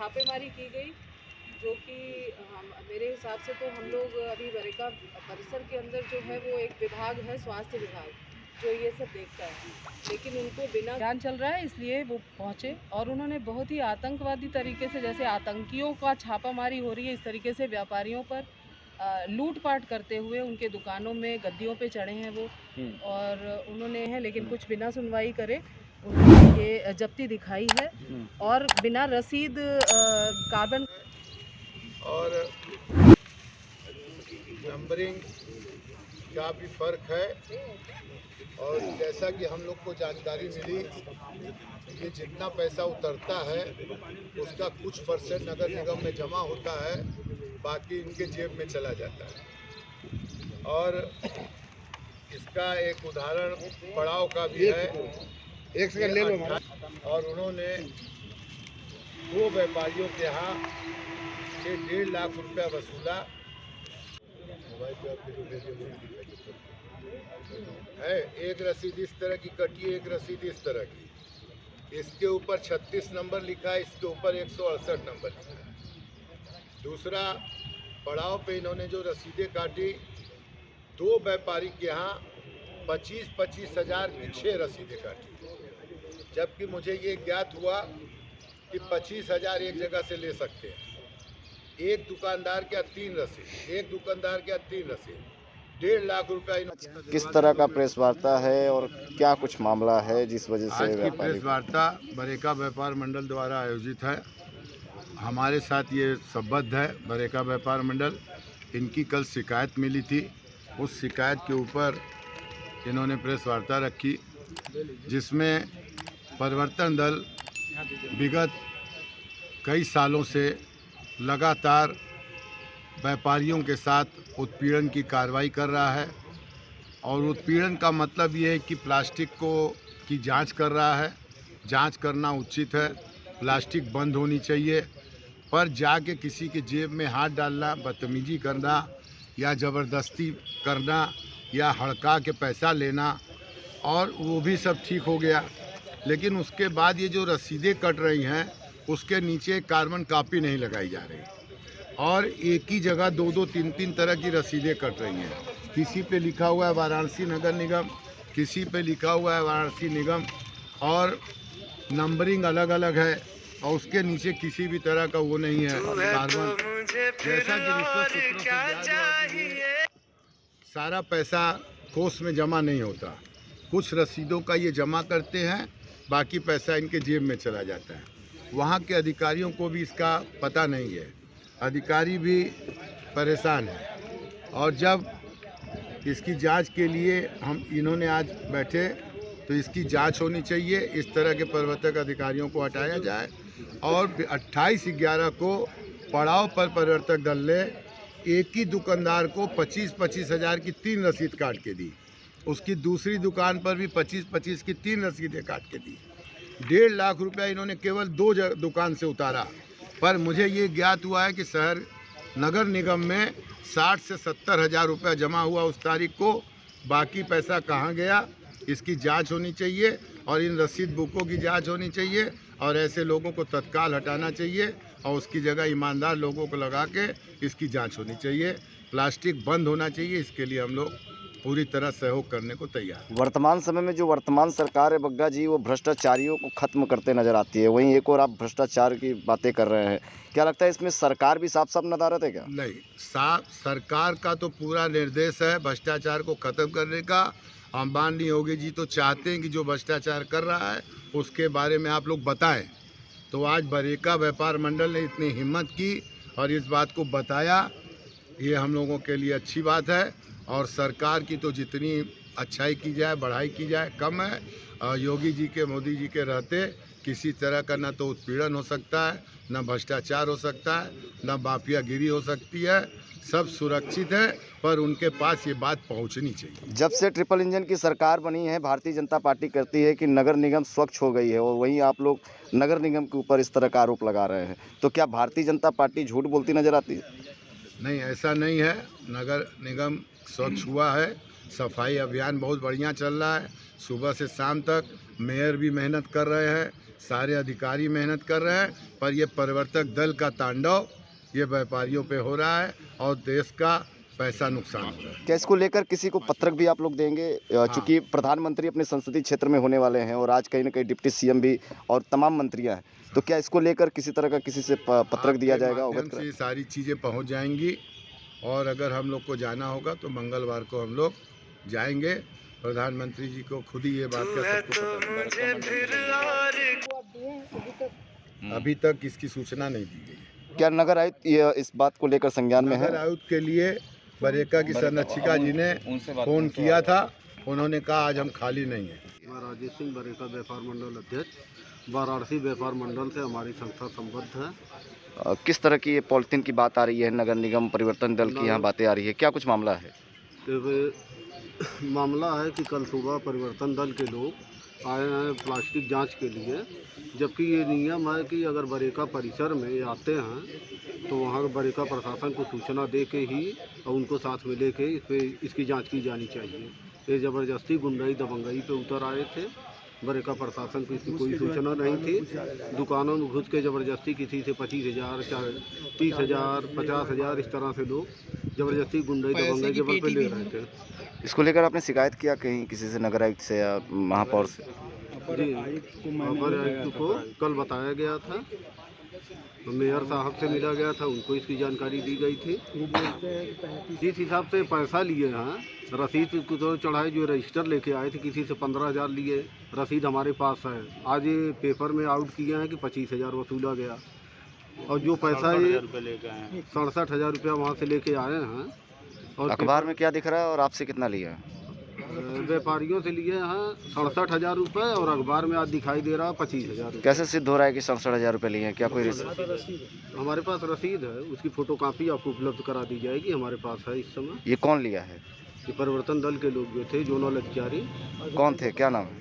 छापेमारी की गई, जो कि मेरे हिसाब से तो हम लोग अभी बरेका परिसर के अंदर जो है वो एक विभाग है, स्वास्थ्य विभाग, जो ये सब देखता है, लेकिन उनको बिना ज्ञान चल रहा है इसलिए वो पहुँचे और उन्होंने बहुत ही आतंकवादी तरीके से, जैसे आतंकियों का छापामारी हो रही है इस तरीके से व्यापारियों पर लूटपाट करते हुए उनके दुकानों में गद्दियों पे चढ़े हैं वो, और उन्होंने है लेकिन कुछ बिना सुनवाई करे उन्होंने ये जब्ती दिखाई है और बिना रसीद कार्बन और नंबरिंग का भी फर्क है। और जैसा कि हम लोग को जानकारी मिली, ये जितना पैसा उतरता है उसका कुछ परसेंट नगर निगम में जमा होता है, बाकी इनके जेब में चला जाता है। और इसका एक उदाहरण पड़ाव का भी है। एक सेकंड ले लो। और उन्होंने 2 व्यापारियों के यहाँ से 1.5 लाख रुपया वसूला। मोबाइल पे आपके है, एक रसीद इस तरह की कटी, एक रसीद इस तरह की। इसके ऊपर 36 नंबर लिखा है, इसके ऊपर 168 नंबर लिखा है। दूसरा पड़ाव पे इन्होंने जो रसीदें काटी, 2 व्यापारी के यहाँ 25-25 हज़ार की 6 रसीदें काटी, जबकि मुझे ये ज्ञात हुआ कि 25 हज़ार एक जगह से ले सकते हैं। एक दुकानदार के 3 रसीद, एक दुकानदार के 3 रसीद, 1.5 लाख रुपया। किस तरह का प्रेस वार्ता है और क्या कुछ मामला है जिस वजह से? आज की प्रेस वार्ता बरेका व्यापार मंडल द्वारा आयोजित है। हमारे साथ ये संबद्ध है बरेका व्यापार मंडल। इनकी कल शिकायत मिली थी, उस शिकायत के ऊपर इन्होंने प्रेस वार्ता रखी, जिसमें परिवर्तन दल विगत कई सालों से लगातार व्यापारियों के साथ उत्पीड़न की कार्रवाई कर रहा है। और उत्पीड़न का मतलब ये है कि प्लास्टिक की जांच कर रहा है। जांच करना उचित है, प्लास्टिक बंद होनी चाहिए, पर जाके किसी के जेब में हाथ डालना, बदतमीजी करना या ज़बरदस्ती करना या हड़का के पैसा लेना, और वो भी सब ठीक हो गया। लेकिन उसके बाद ये जो रसीदें कट रही हैं उसके नीचे कार्बन कॉपी नहीं लगाई जा रही, और एक ही जगह 2-2, 3-3 तरह की रसीदें कट रही हैं। किसी पे लिखा हुआ है वाराणसी नगर निगम, किसी पे लिखा हुआ है वाराणसी निगम, और नंबरिंग अलग अलग है, और उसके नीचे किसी भी तरह का वो नहीं है कार्बन। जैसा कि रिश्वत सूत्रों से सारा पैसा कोष में जमा नहीं होता, कुछ रसीदों का ये जमा करते हैं, बाकी पैसा इनके जेब में चला जाता है। वहाँ के अधिकारियों को भी इसका पता नहीं है, अधिकारी भी परेशान है। और जब इसकी जांच के लिए इन्होंने आज बैठे, तो इसकी जांच होनी चाहिए, इस तरह के प्रवर्तक अधिकारियों को हटाया जाए। और 28/11 को पड़ाव पर परिवर्तक दल ने एक ही दुकानदार को 25-25 हज़ार की 3 रसीद काट के दी, उसकी दूसरी दुकान पर भी 25-25 की 3 रसीदें काट के दी। 1.5 लाख रुपया इन्होंने केवल 2 दुकान से उतारा। पर मुझे ये ज्ञात हुआ है कि शहर नगर निगम में 60 से 70 हज़ार रुपया जमा हुआ उस तारीख को। बाकी पैसा कहाँ गया, इसकी जांच होनी चाहिए, और इन रसीद बुकों की जांच होनी चाहिए, और ऐसे लोगों को तत्काल हटाना चाहिए, और उसकी जगह ईमानदार लोगों को लगा के इसकी जांच होनी चाहिए। प्लास्टिक बंद होना चाहिए, इसके लिए हम लोग पूरी तरह सहयोग करने को तैयार। वर्तमान समय में जो वर्तमान सरकार है बग्गा जी, वो भ्रष्टाचारियों को खत्म करते नजर आती है, वहीं एक और आप भ्रष्टाचार की बातें कर रहे हैं। क्या लगता है इसमें सरकार भी साफ साफ नदारत है क्या? नहीं, सरकार का तो पूरा निर्देश है भ्रष्टाचार को खत्म करने का। अंबानी योगी जी तो चाहते हैं कि जो भ्रष्टाचार कर रहा है उसके बारे में आप लोग बताएं। तो आज बरेका व्यापार मंडल ने इतनी हिम्मत की और इस बात को बताया, ये हम लोगों के लिए अच्छी बात है। और सरकार की तो जितनी अच्छाई की जाए, बढ़ाई की जाए, कम है। योगी जी के, मोदी जी के रहते किसी तरह का न तो उत्पीड़न हो सकता है, न भ्रष्टाचार हो सकता है, न माफियागिरी हो सकती है। सब सुरक्षित है, पर उनके पास ये बात पहुंचनी चाहिए। जब से ट्रिपल इंजन की सरकार बनी है, भारतीय जनता पार्टी कहती है कि नगर निगम स्वच्छ हो गई है, और वहीं आप लोग नगर निगम के ऊपर इस तरह का आरोप लगा रहे हैं। तो क्या भारतीय जनता पार्टी झूठ बोलती नजर आती है? नहीं, ऐसा नहीं है। नगर निगम स्वच्छ हुआ है, सफाई अभियान बहुत बढ़िया चल रहा है। सुबह से शाम तक मेयर भी मेहनत कर रहे हैं, सारे अधिकारी मेहनत कर रहे हैं, पर ये परिवर्तक दल का तांडव ये व्यापारियों पे हो रहा है और देश का पैसा नुकसान हो रहा है। क्या इसको लेकर किसी को पत्रक भी आप लोग देंगे? चूंकि प्रधानमंत्री अपने संसदीय क्षेत्र में होने वाले हैं और आज कहीं ना कहीं डिप्टी सीएम भी और तमाम मंत्रियां हैं, तो क्या इसको लेकर किसी तरह का किसी से पत्रक दिया जाएगा? माध्यम से ये सारी चीज़ें पहुंच जाएंगी और अगर हम लोग को जाना होगा तो मंगलवार को हम लोग जाएंगे। प्रधानमंत्री जी को खुद ही ये बात का सबको पता। अभी तक इसकी सूचना नहीं दी गई। क्या नगर आयुक्त ये इस बात को लेकर संज्ञान में है? नगर आयुक्त के लिए बरेका की संरक्षिका जी ने फोन किया था, उन्होंने कहा आज हम खाली नहीं हैं। मैं राजेश सिंह, बरेका व्यापार मंडल अध्यक्ष। वाराणसी व्यापार मंडल से हमारी संस्था संबद्ध है। किस तरह की ये पॉलिथीन की बात आ रही है? नगर निगम परिवर्तन दल की यहाँ बातें आ रही है, क्या कुछ मामला है? मामला है कि कल सुबह परिवर्तन दल के लोग आए हैं प्लास्टिक जांच के लिए, जबकि ये नियम है कि अगर बरेका परिसर में आते हैं तो वहाँ बरेका प्रशासन को सूचना दे के ही और उनको साथ में लेके इसकी जांच की जानी चाहिए। ये ज़बरदस्ती गुंडाई दबंगाई पे उतर आए थे। बरेका प्रशासन को इसकी कोई सूचना नहीं थी। दुकानों में घुस के ज़बरदस्ती किसी से 25,000, 30,000, 50,000 इस तरह से लोग ज़बरदस्ती गुंडाई दबंगाई के बल पे ले रहे थे। इसको लेकर आपने शिकायत किया कहीं किसी से, नगर आयुक्त से या महापौर से? जी, अपर आयुक्त को कल बताया गया था, मेयर साहब से मिला गया था, उनको इसकी जानकारी दी गई थी। जिस हिसाब से पैसा लिए हैं, रसीद तो चढ़ाए, जो रजिस्टर लेके आए थे किसी से 15,000 लिए, रसीद हमारे पास है। आज ये पेपर में आउट किए हैं कि 25,000 वसूला गया और जो पैसा ये 67,000 रुपया वहाँ से लेके आए हैं। और अखबार में क्या दिख रहा है और आपसे कितना लिया है? व्यापारियों से लिए हैं 67,000 रुपये और अखबार में आज दिखाई दे रहा है 25,000 रुपये। कैसे सिद्ध हो रहा है कि 67,000 रुपये लिए हैं? क्या कोई हमारे पास रसीद है, उसकी फ़ोटोकॉपी आपको उपलब्ध करा दी जाएगी, हमारे पास है इस समय। ये कौन लिया है? ये परिवर्तन दल के लोग जो थे, जोनल अधिकारी। कौन थे, क्या नाम है?